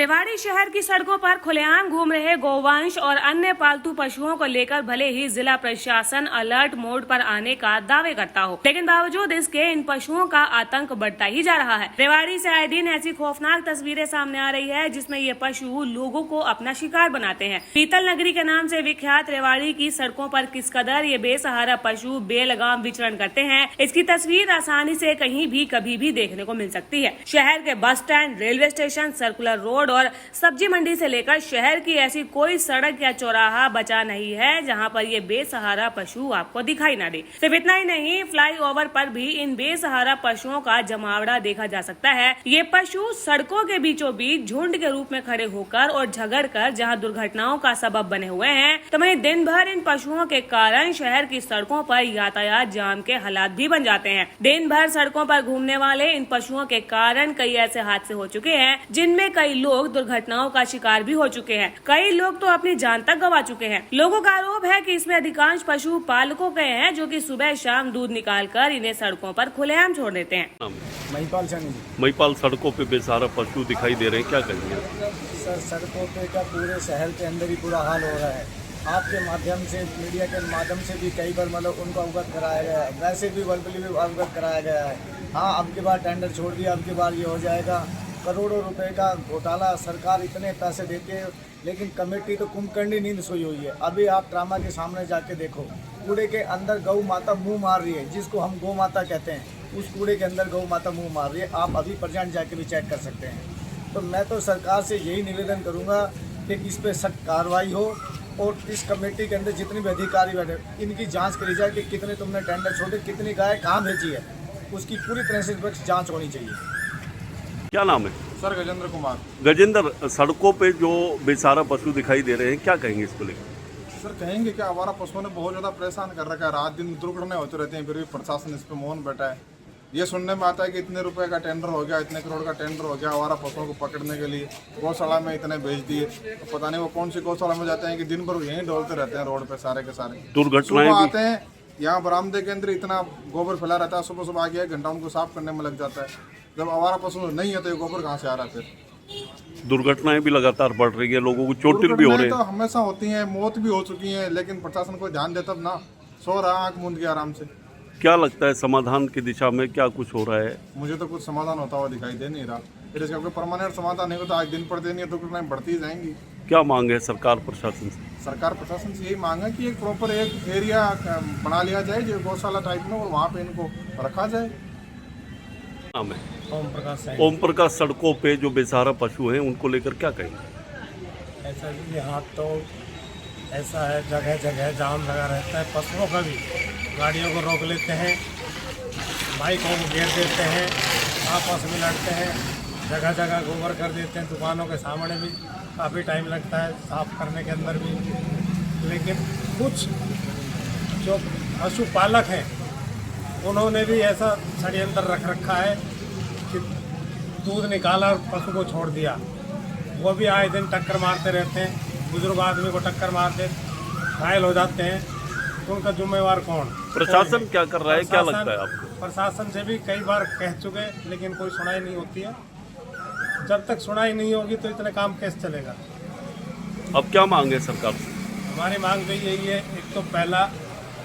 रेवाड़ी शहर की सड़कों पर खुलेआम घूम रहे गौवंश और अन्य पालतू पशुओं को लेकर भले ही जिला प्रशासन अलर्ट मोड पर आने का दावे करता हो, लेकिन बावजूद इसके इन पशुओं का आतंक बढ़ता ही जा रहा है। रेवाड़ी से आए दिन ऐसी खौफनाक तस्वीरें सामने आ रही है जिसमें ये पशु लोगों को अपना शिकार बनाते हैं। पीतल नगरी के नाम से विख्यात रेवाड़ी की सड़कों पर किस कदर ये बेसहारा पशु बेलगाम विचरण करते हैं, इसकी तस्वीर आसानी से कहीं भी कभी भी देखने को मिल सकती है। शहर के bus stand, railway station, circular road और सब्जी मंडी से लेकर शहर की ऐसी कोई सड़क या चौराहा बचा नहीं है जहां पर ये बेसहारा पशु आपको दिखाई ना दे। सिर्फ इतना ही नहीं, फ्लाईओवर पर भी इन बेसहारा पशुओं का जमावड़ा देखा जा सकता है। ये पशु सड़कों के बीचों बीच झुंड के रूप में खड़े होकर और झगड़ कर जहाँ दुर्घटनाओं का सबब बने हुए हैं, तो वहीं दिन भर इन पशुओं के कारण शहर की सड़कों पर यातायात जाम के हालात भी बन जाते हैं। दिन भर सड़कों पर घूमने वाले इन पशुओं के कारण कई ऐसे हादसे हो चुके हैं जिनमें कई लोग दुर्घटनाओं का शिकार भी हो चुके हैं। कई लोग तो अपनी जान तक गंवा चुके हैं। लोगों का आरोप है कि इसमें अधिकांश पशु पालकों के हैं जो कि सुबह शाम दूध निकालकर इन्हें सड़कों पर खुलेआम छोड़ देते हैं। महिपाल सैनी। महिपाल, सड़कों पे बेसहारा पशु दिखाई दे रहे हैं, क्या कहेंगे? सर, सड़कों पे का पूरे शहर के अंदर ही बुरा हाल हो रहा है। आपके माध्यम से, मीडिया के माध्यम से भी कई बार मतलब उनको अवगत कराया गया है, वैसे भी वर्बली भी अवगत कराया गया है। हाँ, अब की बार टेंडर छोड़ दिया, अब की बार ये हो जाएगा। करोड़ों रुपए का घोटाला, सरकार इतने पैसे देती है लेकिन कमेटी तो कुंभकर्णी नींद सोई हुई है। अभी आप ड्रामा के सामने जाके देखो, कूड़े के अंदर गौ माता मुंह मार रही है, जिसको हम गौ माता कहते हैं, उस कूड़े के अंदर गौ माता मुंह मार रही है। आप अभी प्रेजेंट जाके भी चेक कर सकते हैं। तो मैं तो सरकार से यही निवेदन करूँगा कि इस पर सख्त कार्रवाई हो और इस कमेटी के अंदर जितने भी अधिकारी बैठे इनकी जांच करी जाए कि कितने तुमने टेंडर छोड़े, कितनी गाय कहाँ भेजी है, उसकी पूरी तरह से जांच होनी चाहिए। क्या नाम है? सर, गजेंद्र कुमार। गजेंद्र, सड़कों पे जो बेसहारा पशु दिखाई दे रहे हैं, क्या कहेंगे इसको लेकर? सर, कहेंगे कि आवारा पशुओं ने बहुत ज़्यादा परेशान कर रखा है। रात दिन दुर्घटनाएं होती रहती हैं, फिर भी प्रशासन इस पर मौन बैठा है। ये सुनने में आता है कि इतने रुपए का टेंडर हो गया, इतने करोड़ का टेंडर हो गया आवारा पशुओं को पकड़ने के लिए, गौशाला में इतने भेज दिए। तो पता नहीं वो कौन सी गौशाला में जाते हैं कि दिन भर यहीं डोलते रहते हैं रोड पे सारे के सारे। दुर्घटनाएं आते हैं यहाँ बरामदे के अंदर इतना गोबर फैला रहता है, सुबह सुबह आगे 1 घंटा उनको साफ करने में लग जाता है। जब आवारा पशु नहीं है तो ये गोबर कहाँ से आ रहा है? फिर दुर्घटनाएं भी लगातार बढ़ रही है, लोगों को चोटिल भी हो रहे हैं। तो हमेशा होती हैं, मौत भी हो चुकी है, लेकिन प्रशासन को ध्यान देता ना, सो रहा आंख मूंद के आराम से। क्या लगता है समाधान की दिशा में क्या कुछ हो रहा है? मुझे तो कुछ समाधान होता हुआ दिखाई दे नहीं रहा। फिर इसका कोई परमानेंट समाधान नहीं होता, आज दिन पर दिन ये दुर्घटनाएं बढ़ती जाएंगी। क्या मांग है सरकार प्रशासन से? सरकार प्रशासन से यही मांग है कि एक प्रॉपर एक एरिया बना लिया जाए जो गौशाला टाइप में, और वहाँ पे इनको रखा जाए। नाम है? ओम प्रकाश। ओम प्रकाश, सड़कों पे जो बेसहारा पशु हैं उनको लेकर क्या कहेंगे? ऐसा भी यहाँ तो ऐसा है, जगह जगह जाम लगा रहता है। पशुओं का भी गाड़ियों को रोक लेते हैं, बाइकों को घेर देते हैं, आपस में लड़ते हैं, जगह जगह गोबर कर देते हैं। दुकानों के सामने भी काफ़ी टाइम लगता है साफ़ करने के अंदर भी। लेकिन कुछ जो पशुपालक हैं उन्होंने भी ऐसा षड्यंत्र रख रखा है कि दूध निकाला और पशु को छोड़ दिया। वो भी आए दिन टक्कर मारते रहते हैं, बुजुर्ग आदमी को टक्कर मारते घायल हो जाते हैं। तो उनका जिम्मेवार कौन? प्रशासन क्या कर रहा है, क्या लगता है आपको? प्रशासन से भी कई बार कह चुके, लेकिन कोई सुनाई नहीं होती है। जब तक सुनाई नहीं होगी तो इतने काम कैसे चलेगा? अब क्या मांग है सरकार से? हमारी मांग तो यही है, एक तो पहला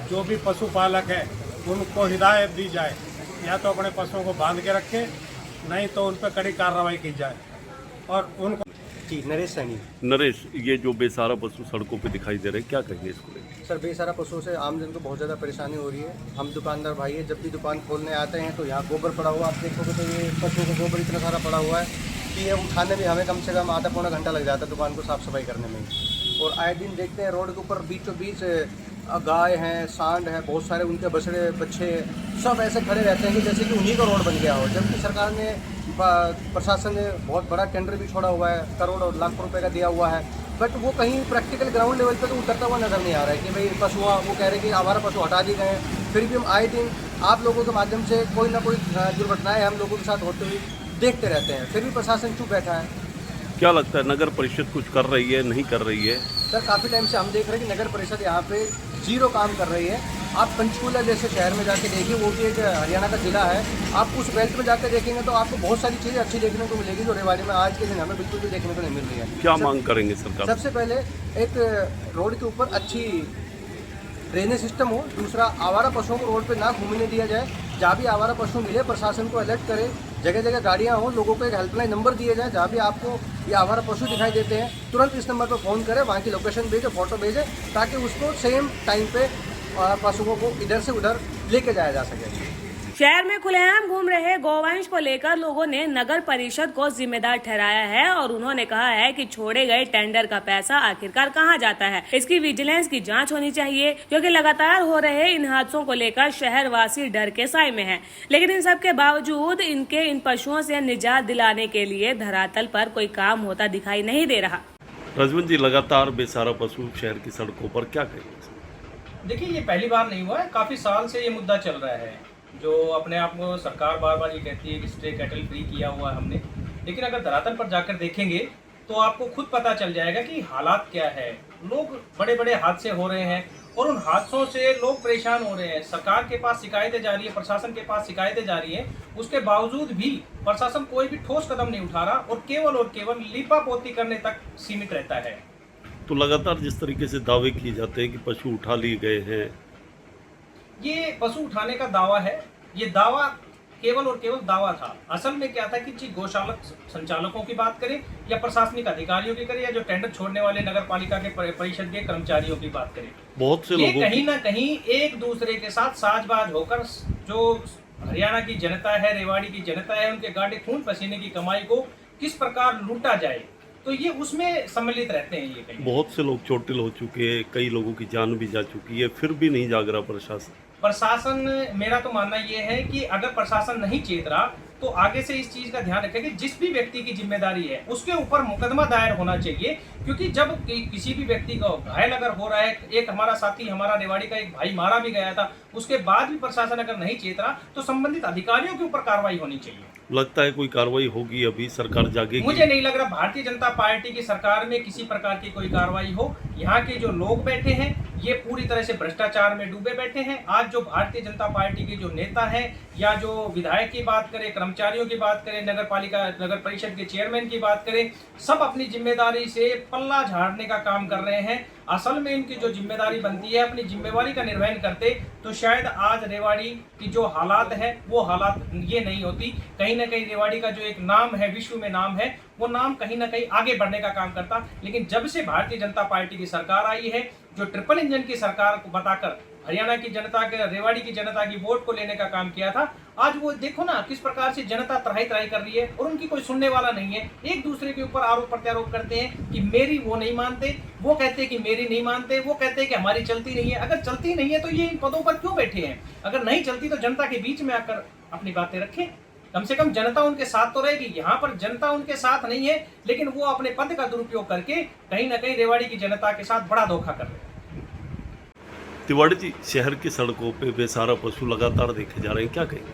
जो भी पशुपालक है उनको हिदायत दी जाए, या तो अपने पशुओं को बांध के रखे, नहीं तो उन पर कड़ी कार्रवाई की जाए। और उनको जी, नरेश सैनी। नरेश, ये जो बेसहारा पशु सड़कों पे दिखाई दे रहे हैं, क्या कहेंगे इसको लेकर? सर, बेसहारा पशुओं से आमजन को बहुत ज़्यादा परेशानी हो रही है। हम दुकानदार भाई है, जब भी दुकान खोलने आते हैं तो यहाँ गोबर पड़ा हुआ, आप देखोगे तो ये पशुओं को गोबर इतना सारा पड़ा हुआ है कि ये उठाने में हमें कम से कम आधा पौना घंटा लग जाता है दुकान को साफ़ सफाई करने में। और आए दिन देखते हैं रोड के ऊपर बीचों बीच गाय हैं, सांड है, बहुत सारे उनके बछड़े बच्चे सब ऐसे खड़े रहते हैं कि जैसे कि उन्हीं का रोड बन गया हो। जबकि सरकार ने, प्रशासन ने बहुत बड़ा टेंडर भी छोड़ा हुआ है, करोड़ और लाख रुपए का दिया हुआ है, बट वो कहीं प्रैक्टिकल ग्राउंड लेवल पे तो उतरता हुआ नज़र नहीं आ रहा है कि भाई पशु, वो कह रहे हैं कि हमारा पशु हटा दिए गए हैं। फिर भी हम आए दिन आप लोगों के माध्यम से कोई ना कोई दुर्घटनाएं हम लोगों के साथ होते हुए देखते रहते हैं, फिर भी प्रशासन चुप बैठा है। क्या लगता है नगर परिषद कुछ कर रही है, नहीं कर रही है? सर, काफ़ी टाइम से हम देख रहे हैं कि नगर परिषद यहाँ पे जीरो काम कर रही है। आप पंचकूला जैसे शहर में जाके देखिए, वो भी एक हरियाणा का ज़िला है, आप उस बेल्ट में जाकर देखेंगे तो आपको बहुत सारी चीज़ें अच्छी देखने को मिलेगी जो रेवाड़ी में आज के दिन हमें बिल्कुल भी देखने को नहीं मिल रही है। क्या मांग करेंगे सरकार? सबसे पहले एक रोड के ऊपर अच्छी ड्रेनेज सिस्टम हो, दूसरा आवारा पशुओं को रोड पे ना घूमने दिया जाए, जहाँ भी आवारा पशु मिले प्रशासन को अलर्ट करे, जगह जगह गाड़ियाँ हो, लोगों को एक हेल्पलाइन नंबर दिए जाए, जहाँ भी आपको ये आवारा पशु दिखाई देते हैं तुरंत इस नंबर पर फ़ोन करें, वहाँ की लोकेशन भेजें, फ़ोटो भेजें, ताकि उसको सेम टाइम पे पशुओं को इधर से उधर लेके जाया जा सके। शहर में खुलेआम घूम रहे गौवंश को लेकर लोगों ने नगर परिषद को जिम्मेदार ठहराया है और उन्होंने कहा है कि छोड़े गए टेंडर का पैसा आखिरकार कहां जाता है, इसकी विजिलेंस की जांच होनी चाहिए, क्योंकि लगातार हो रहे इन हादसों को लेकर शहरवासी डर के साए में हैं। लेकिन इन सब के बावजूद इन पशुओं से निजात दिलाने के लिए धरातल पर कोई काम होता दिखाई नहीं दे रहा। रजवन जी, लगातार बेसहारा पशु शहर की सड़कों पर, क्या कहेंगे? देखिए, ये पहली बार नहीं हुआ है, काफ़ी साल से ये मुद्दा चल रहा है। जो अपने आप को सरकार बार बार ये कहती है कि स्ट्रे कैटल फ्री किया हुआ है हमने, लेकिन अगर धरातल पर जाकर देखेंगे तो आपको खुद पता चल जाएगा कि हालात क्या है। लोग बड़े बड़े हादसे हो रहे हैं और उन हादसों से लोग परेशान हो रहे हैं। सरकार के पास शिकायतें जा रही है, प्रशासन के पास शिकायतें जा रही हैं, उसके बावजूद भी प्रशासन कोई भी ठोस कदम नहीं उठा रहा और केवल लीपापोती करने तक सीमित रहता है। तो लगातार जिस तरीके से दावे किए जाते हैं कि पशु उठा लिए गए हैं, ये पशु उठाने का दावा है, ये दावा केवल दावा था। असल में क्या था कि गौशाला संचालकों की बात करें या प्रशासनिक अधिकारियों की करें या जो टेंडर छोड़ने वाले नगर पालिका के परिषद के कर्मचारियों की बात करें, बहुत से ये लोगों कहीं ना कहीं एक दूसरे के साथ साझबाज होकर जो हरियाणा की जनता है, रेवाड़ी की जनता है, उनके गाढ़े खून पसीने की कमाई को किस प्रकार लूटा जाए, तो ये उसमें सम्मिलित रहते हैं। ये कहीं बहुत से लोग चोटिल हो चुके हैं, कई लोगों की जान भी जा चुकी है, फिर भी नहीं जाग रहा प्रशासन। मेरा तो मानना ये है कि अगर प्रशासन नहीं चेत रहा तो आगे से इस चीज का ध्यान रखें कि जिस भी व्यक्ति की जिम्मेदारी है उसके ऊपर मुकदमा दायर होना चाहिए, क्योंकि जब किसी भी व्यक्ति को घायल अगर हो रहा है, एक हमारा साथी, हमारा रेवाड़ी का एक भाई मारा भी गया था, उसके बाद भी प्रशासन अगर नहीं चेत रहा तो संबंधित अधिकारियों के ऊपर कार्रवाई होनी चाहिए। लगता है कोई कार्रवाई होगी, अभी सरकार जागेगी? मुझे नहीं लग रहा भारतीय जनता पार्टी की सरकार में किसी प्रकार की कोई कार्रवाई हो। यहाँ के जो लोग बैठे हैं ये पूरी तरह से भ्रष्टाचार में डूबे बैठे हैं। आज जो भारतीय जनता पार्टी के जो नेता हैं या जो विधायक की बात करें, कर्मचारियों की बात करें, नगर परिषद के चेयरमैन की बात करें, सब अपनी जिम्मेदारी से पल्ला झाड़ने का काम कर रहे हैं। असल में इनकी जो जिम्मेदारी बनती है, अपनी जिम्मेवारी का निर्वहन करते तो शायद आज रेवाड़ी की जो हालात है वो हालात ये नहीं होती। कहीं ना कहीं रेवाड़ी का जो एक नाम है, विश्व में नाम है, वो नाम कहीं ना कहीं आगे बढ़ने का काम करता। लेकिन जब से भारतीय जनता पार्टी की सरकार आई है, जो ट्रिपल इंजन की सरकार को बताकर हरियाणा की जनता के, रेवाड़ी की जनता की वोट को लेने का काम किया था, आज वो देखो ना किस प्रकार से जनता त्राही कर रही है और उनकी कोई सुनने वाला नहीं है। एक दूसरे के ऊपर आरोप प्रत्यारोप करते हैं कि मेरी वो नहीं मानते, वो कहते हैं कि मेरी नहीं मानते, वो कहते हैं कि हमारी चलती नहीं है। अगर चलती नहीं है तो ये इन पदों पर क्यों बैठे हैं? अगर नहीं चलती तो जनता के बीच में आकर अपनी बातें रखें, कम से कम जनता उनके साथ तो रहेगी। यहाँ पर जनता उनके साथ नहीं है, लेकिन वो अपने पद का दुरुपयोग करके कहीं ना कहीं रेवाड़ी की जनता के साथ बड़ा धोखा कर रहे हैं। तिवाड़ी जी, शहर की सड़कों पे बेसहारा पशु लगातार देखे जा रहे हैं, क्या कहेंगे?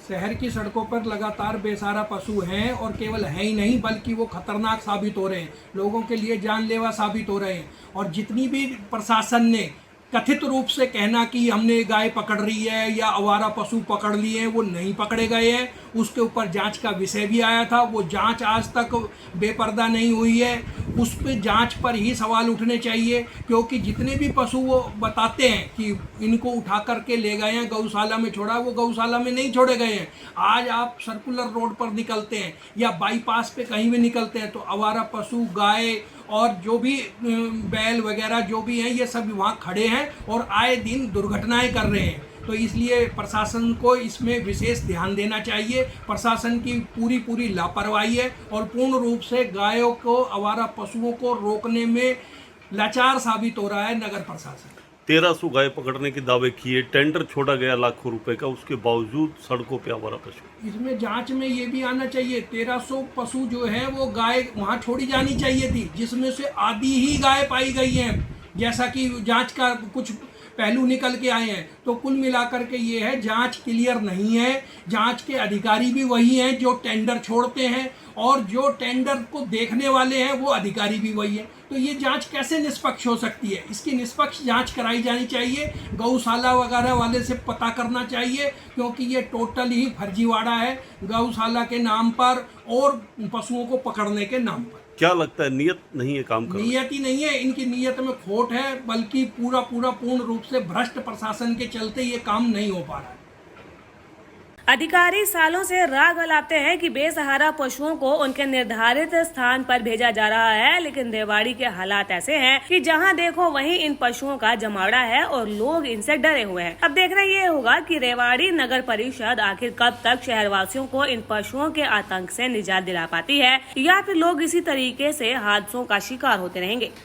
शहर की सड़कों पर लगातार बेसहारा पशु हैं और केवल है ही नहीं बल्कि वो खतरनाक साबित हो रहे हैं, लोगों के लिए जानलेवा साबित हो रहे हैं। और जितनी भी प्रशासन ने कथित रूप से कहना कि हमने गाय पकड़ रही है या आवारा पशु पकड़ लिए हैं, वो नहीं पकड़े गए हैं। उसके ऊपर जांच का विषय भी आया था, वो जांच आज तक बेपर्दा नहीं हुई है। उस पे जांच पर ही सवाल उठने चाहिए, क्योंकि जितने भी पशु वो बताते हैं कि इनको उठा करके ले गए हैं, गौशाला में छोड़ा, वो गौशाला में नहीं छोड़े गए हैं। आज आप सर्कुलर रोड पर निकलते हैं या बाईपास पे कहीं भी निकलते हैं तो आवारा पशु, गाय और जो भी बैल वगैरह जो भी हैं, ये सब वहाँ खड़े हैं और आए दिन दुर्घटनाएं कर रहे हैं। तो इसलिए प्रशासन को इसमें विशेष ध्यान देना चाहिए। प्रशासन की पूरी लापरवाही है और पूर्ण रूप से गायों को, आवारा पशुओं को रोकने में लाचार साबित हो रहा है नगर प्रशासन। 1300 गाय पकड़ने के दावे किए, टेंडर छोड़ा गया लाखों रुपए का, उसके बावजूद सड़कों पे आवारा पशु। इसमें जांच में ये भी आना चाहिए, 1300 पशु जो है वो गाय वहाँ छोड़ी जानी चाहिए थी, जिसमें से आधी ही गाय पाई गई हैं। जैसा कि जांच का कुछ पहलू निकल के आए हैं। तो कुल मिलाकर के ये है, जांच क्लियर नहीं है। जांच के अधिकारी भी वही हैं जो टेंडर छोड़ते हैं, और जो टेंडर को देखने वाले हैं वो अधिकारी भी वही है। तो ये जांच कैसे निष्पक्ष हो सकती है? इसकी निष्पक्ष जांच कराई जानी चाहिए। गौशाला वगैरह वाले से पता करना चाहिए, क्योंकि ये टोटल ही फर्जीवाड़ा है गौशाला के नाम पर और पशुओं को पकड़ने के नाम पर। क्या लगता है, नियत नहीं है काम करने? नियत ही नहीं है, इनकी नियत में खोट है, बल्कि पूर्ण रूप से भ्रष्ट प्रशासन के चलते ये काम नहीं हो पा रहा है। अधिकारी सालों से राग अलापते हैं कि बेसहारा पशुओं को उनके निर्धारित स्थान पर भेजा जा रहा है, लेकिन रेवाड़ी के हालात ऐसे हैं कि जहां देखो वहीं इन पशुओं का जमावड़ा है और लोग इनसे डरे हुए हैं। अब देखना ये होगा कि रेवाड़ी नगर परिषद आखिर कब तक शहरवासियों को इन पशुओं के आतंक से निजात दिला पाती है, या फिर लोग इसी तरीके से हादसों का शिकार होते रहेंगे।